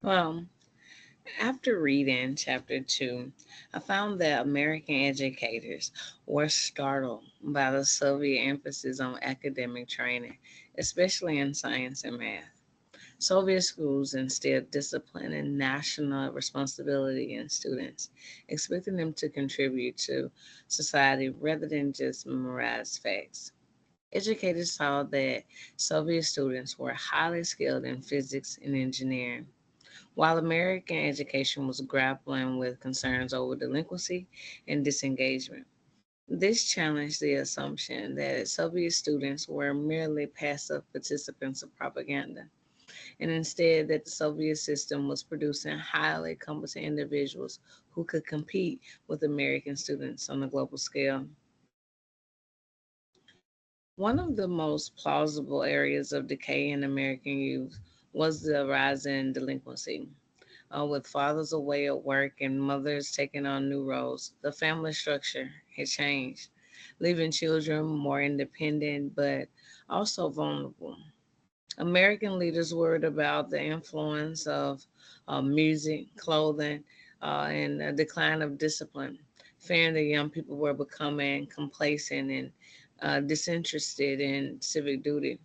Well, after reading chapter 2, I found that American educators were startled by the Soviet emphasis on academic training, especially in science and math. Soviet schools instilled discipline and national responsibility in students, expecting them to contribute to society rather than just memorize facts. Educators saw that Soviet students were highly skilled in physics and engineering, while American education was grappling with concerns over delinquency and disengagement. This challenged the assumption that Soviet students were merely passive participants of propaganda, and instead that the Soviet system was producing highly competent individuals who could compete with American students on a global scale. One of the most plausible areas of decay in American youth was the rise in delinquency. With fathers away at work and mothers taking on new roles, the family structure had changed, leaving children more independent but also vulnerable. American leaders worried about the influence of music, clothing, and a decline of discipline, fearing that young people were becoming complacent and disinterested in civic duty.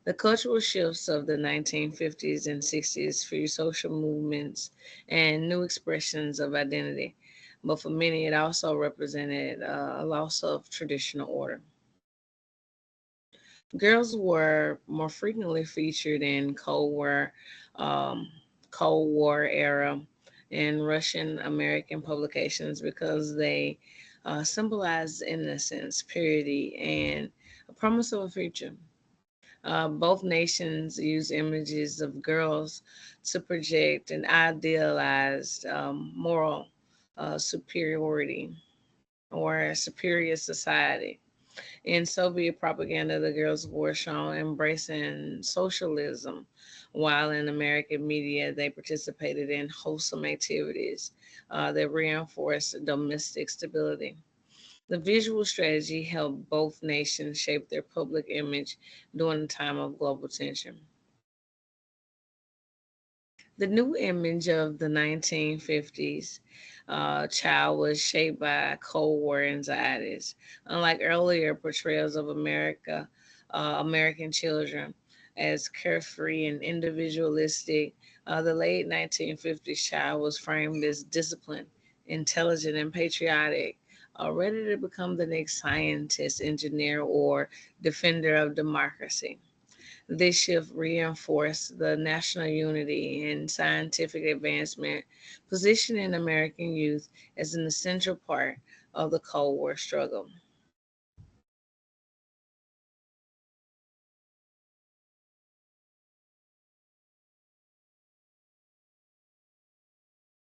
The cultural shifts of the 1950s and 60s fueled social movements and new expressions of identity, but for many, it also represented a loss of traditional order. Girls were more frequently featured in um, Cold War era and Russian American publications because they symbolized innocence, purity, and a promise of a future. Both nations use images of girls to project an idealized moral superiority or superior society. In Soviet propaganda, the girls were shown embracing socialism, while in American media, they participated in wholesome activities that reinforced domestic stability. The visual strategy helped both nations shape their public image during a time of global tension. The new image of the 1950s child was shaped by Cold War anxieties. Unlike earlier portrayals of American children as carefree and individualistic, the late 1950s child was framed as disciplined, intelligent, and patriotic, ready to become the next scientist, engineer, or defender of democracy. This shift reinforced the national unity and scientific advancement, positioning American youth as an essential part of the Cold War struggle.